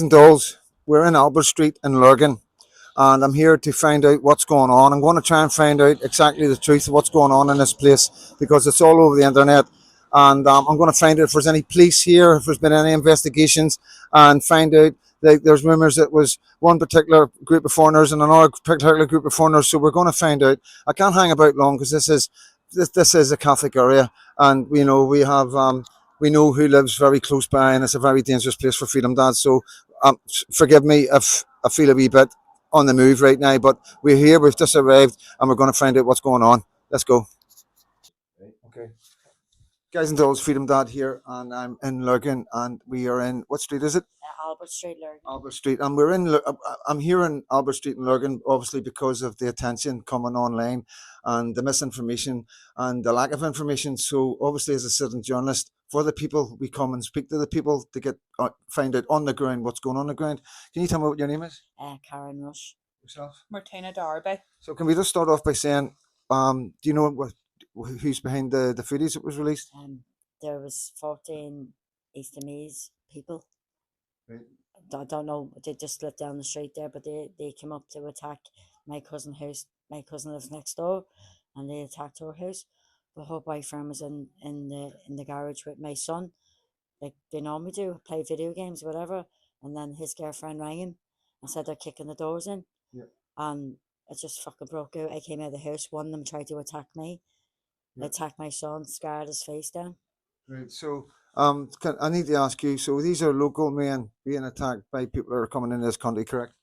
And dolls, we're in Albert Street in Lurgan, and I'm here to find out what's going on. I'm going to try and find out exactly the truth of what's going on in this place because it's all over the internet. And I'm going to find out if there's any police here, if there's been any investigations, and find out that there's rumours that was one particular group of foreigners and another particular group of foreigners. So we're going to find out. I can't hang about long because this is a Catholic area, and we know who lives very close by, and it's a very dangerous place for Freedom Dad. So forgive me if I feel a wee bit on the move right now, but we're here, we've just arrived, and we're going to find out what's going on. Let's go. Okay. Guys and dolls, Freedom Dad here, and I'm in Lurgan, and we are in, what street is it? Albert Street, Lurgan. Albert Street, and I'm here in Albert Street in Lurgan, obviously because of the attention coming online and the misinformation and the lack of information. So obviously, as a citizen journalist, for the people, we come and speak to the people to get find out on the ground what's going on the ground. Can you tell me what your name is? Karen Rush. Yourself? Martina Darby. So can we just start off by saying, do you know who's behind the footage that was released? There was 14 East Meath people. Right. I don't know. They just lived down the street there, but they came up to attack my cousin's house. My cousin lives next door, and they attacked her house. But her boyfriend was in the garage with my son, like they normally do, play video games, whatever. And then his girlfriend rang him and said they're kicking the doors in. Yeah. And it just fucking broke out. I came out of the house. One of them tried to attack me. Yeah. Attacked my son, scarred his face down. Right. So, I need to ask you. So, these are local men being attacked by people that are coming into this country, correct?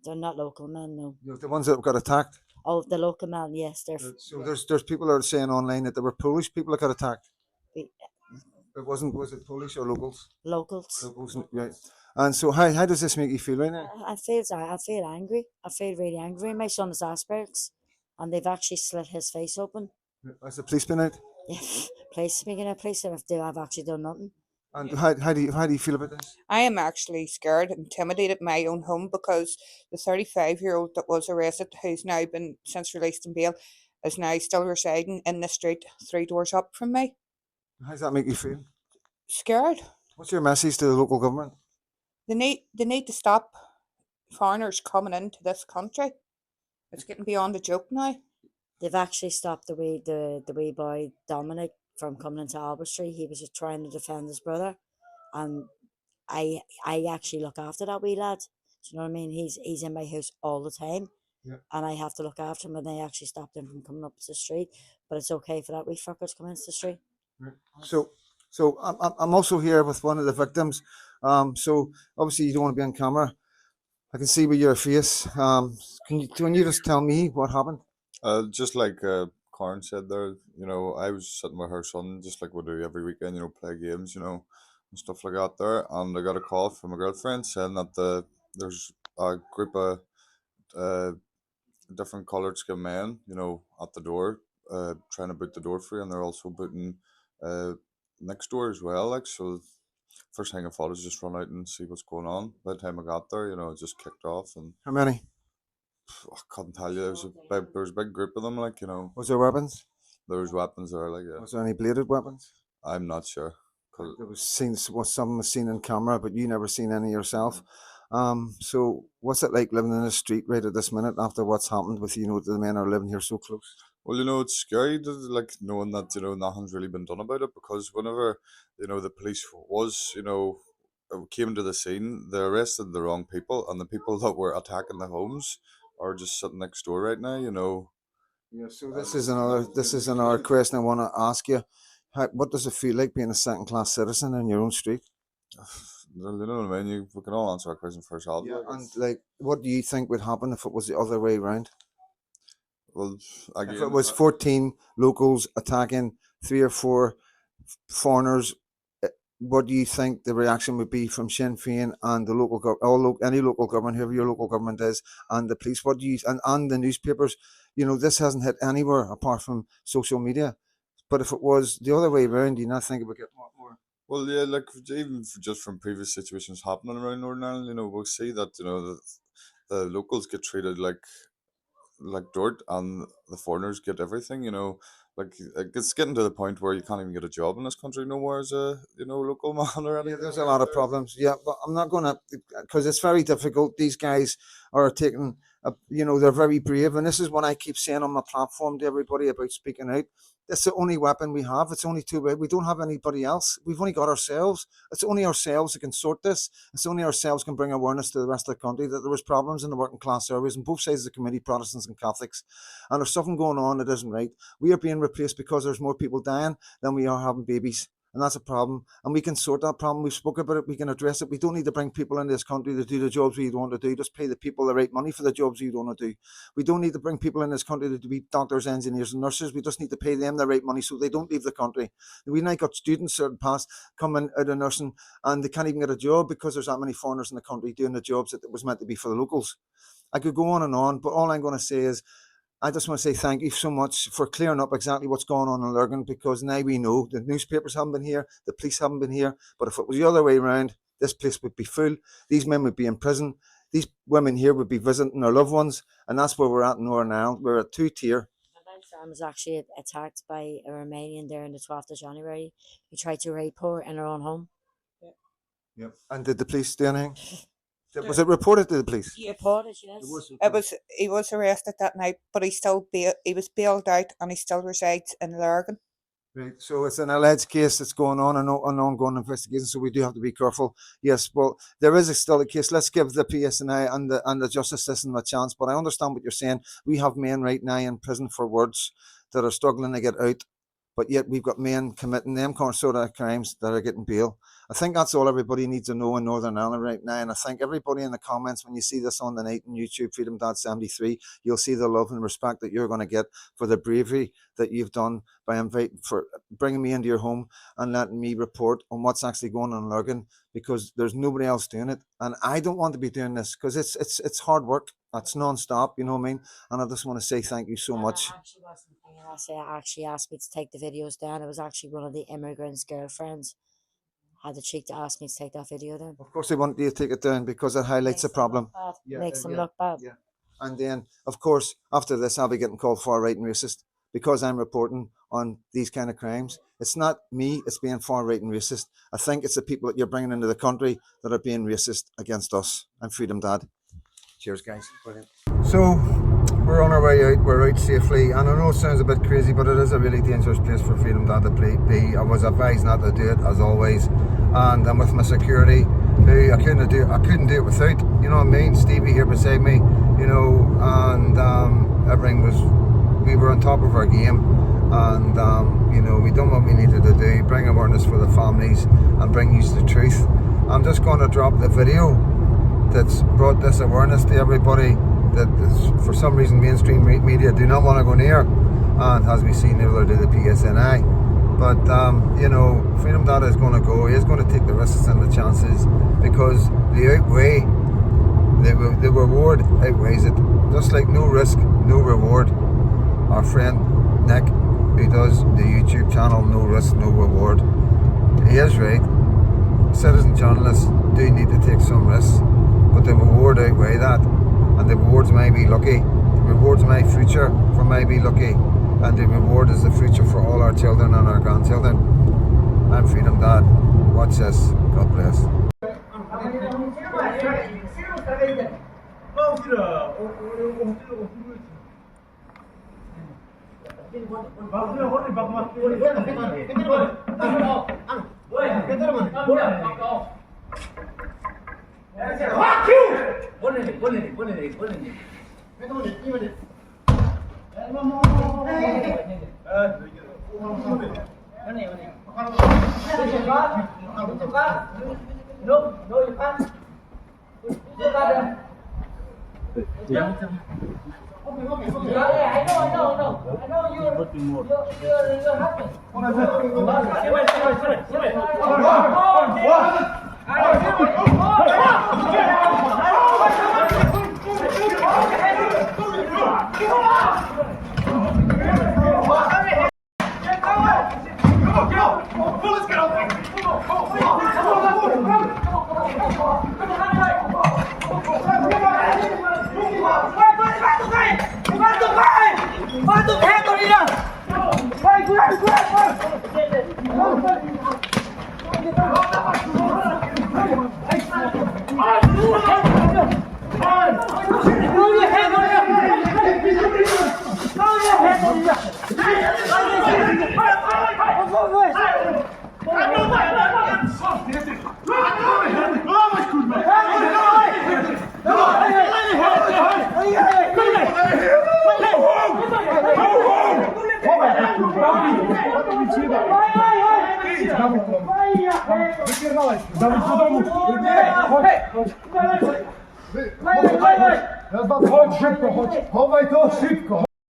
They're not local men, no. The ones that got attacked. Oh, the local men, yes. So there's people that are saying online that there were Polish people that got attacked. It Was it Polish or locals? Locals. Locals, right. And so, how does this make you feel right now? I feel angry. I feel really angry. My son has Asperger's, and they've actually slit his face open. Has the police been out? Yeah, police making a police if they have actually done nothing. And how do you feel about this? I am actually scared, intimidated in my own home because the 35-year-old that was arrested, who's now been since released in bail, is now still residing in the street 3 doors up from me. How does that make you feel? Scared. What's your message to the local government? They need to stop foreigners coming into this country. It's getting beyond a joke now. They've actually stopped the wee boy Dominic from coming into Albert Street. He was just trying to defend his brother, and I actually look after that wee lad. Do you know what I mean? He's in my house all the time, Yeah. and I have to look after him. And they actually stopped him from coming up to the street, but it's okay for that wee fucker to come into the street. Right. So I'm also here with one of the victims. So obviously you don't want to be on camera. I can see with your face. Can you just tell me what happened? Just like Karen said there, I was sitting with her son, just like we do every weekend, play games, and stuff like that there. And I got a call from a girlfriend saying that there's a group of uh, different coloured skin men, at the door, trying to boot the door free, and they're also booting uh, next door as well. Like, so first thing I thought was just run out and see what's going on. By the time I got there, it just kicked off, and How many? I couldn't tell you. There was a big group of them. Like, Was there weapons? there was weapons there. Like, yeah, Was there any bladed weapons? I'm not sure. 'Cause There was seen what some was seen in camera, but you never seen any yourself. So what's it like living in the street right at this minute after what's happened with the men are living here so close? Well, it's scary to, like, knowing that nothing's really been done about it, because whenever the police came into the scene, they arrested the wrong people, and the people that were attacking the homes are just sitting next door right now. Yeah. So this is another question I want to ask you. What does it feel like being a second class citizen in your own street? You know what I mean? We can all answer that question for ourselves. Yeah. like, And it's- like, what do you think would happen if it was the other way around? well, If again, it was 14 locals attacking 3 or 4 foreigners, what do you think the reaction would be from Sinn Féin and the any local government, whoever your local government is, and the police? What do you and the newspapers? This hasn't hit anywhere apart from social media. But if it was the other way around, do you not think it would get a lot more? Well, yeah, like, even just from previous situations happening around Northern Ireland, we'll see that the locals get treated like dirt, and the foreigners get everything. like it's getting to the point where you can't even get a job in this country no more as a local man or Yeah, anything. there's a lot of problems. Yeah, but I'm not going to, because it's very difficult. These guys are taking, they're very brave. And this is what I keep saying on my platform to everybody about speaking out. It's the only weapon we have. It's only two ways. We don't have anybody else. We've only got ourselves. It's only ourselves that can sort this. It's only ourselves can bring awareness to the rest of the country that there was problems in the working class areas on both sides of the community, Protestants and Catholics. And there's something going on that isn't right. We are being replaced because there's more people dying than we are having babies. And that's a problem. And we can sort that problem. We've spoken about it. We can address it. We don't need to bring people into this country to do the jobs we don't want to do. Just pay the people the right money for the jobs you don't want to do. We don't need to bring people in this country to be doctors, engineers, and nurses. We just need to pay them the right money so they don't leave the country. We've now got students that past coming out of nursing and they can't even get a job because there's that many foreigners in the country doing the jobs that was meant to be for the locals. I could go on, but all I'm going to say is I just want to say thank you so much for clearing up exactly what's going on in Lurgan, because now we know the newspapers haven't been here, the police haven't been here, but if it was the other way around, this place would be full, these men would be in prison, these women here would be visiting their loved ones, and that's where we're at in Northern Ireland. We're at two-tier. My friend was actually attacked by a Romanian there on the 12th of January. He tried to rape her in her own home. Yep. And did the police do anything? Was it reported to the police? He reported, yes. He was arrested that night, but he was bailed out and he still resides in Lurgan. Right, so it's an alleged case that's going on, an ongoing investigation, so we do have to be careful. Yes, well, there is still a case. Let's give the PSNI and the justice system a chance, but I understand what you're saying. We have men right now in prison for words that are struggling to get out, but yet we've got men committing them sort of crimes that are getting bail. I think that's all everybody needs to know in Northern Ireland right now, and I think everybody in the comments, when you see this on the night on YouTube, Freedom Dad 73, you'll see the love and respect that you're going to get for the bravery that you've done by for bringing me into your home and letting me report on what's actually going on in Lurgan, because there's nobody else doing it, and I don't want to be doing this because it's hard work. It's non-stop, you know what I mean? And I just want to say thank you so much. I actually wasn't thinking I actually asked me to take the videos down. It was actually one of the immigrants' girlfriends had the cheek to ask me to take that video down. Of course they want you to take it down because it highlights the problem. Makes them look bad. Yeah. And then, of course, after this, I'll be getting called far-right and racist because I'm reporting on these kind of crimes. It's not me, it's being far-right and racist. I think it's the people that you're bringing into the country that are being racist against us. I'm Freedom Dad. Cheers, guys. Brilliant. So, we're on our way out. We're out safely. And I know it sounds a bit crazy, but it is a really dangerous place for Freedom Dad to be. I was advised not to do it, as always. And I'm with my security, who I couldn't do it without. You know what I mean? Stevie here beside me, and everything we were on top of our game. And, we done what we needed to do, bring awareness for the families and bring you the truth. I'm just going to drop the video that's brought this awareness to everybody that is, for some reason, mainstream media do not want to go near, and as we see, neither do the PSNI. But Freedom Dad is going to go. He is going to take the risks and the chances because the reward outweighs it. Just like no risk, no reward. Our friend Nick, who does the YouTube channel No Risk, No Reward, he is right. Citizen journalists do need to take some risks, but the reward outweigh that. And the rewards may be lucky. The rewards my future for may be lucky. And the reward is the future for all our children and our grandchildren. I'm Freedom Dad. Watch this. God bless. Vai do pé, Corina! Vai! Dawid do domu! Chodź szybko, chodź! Chowaj to szybko!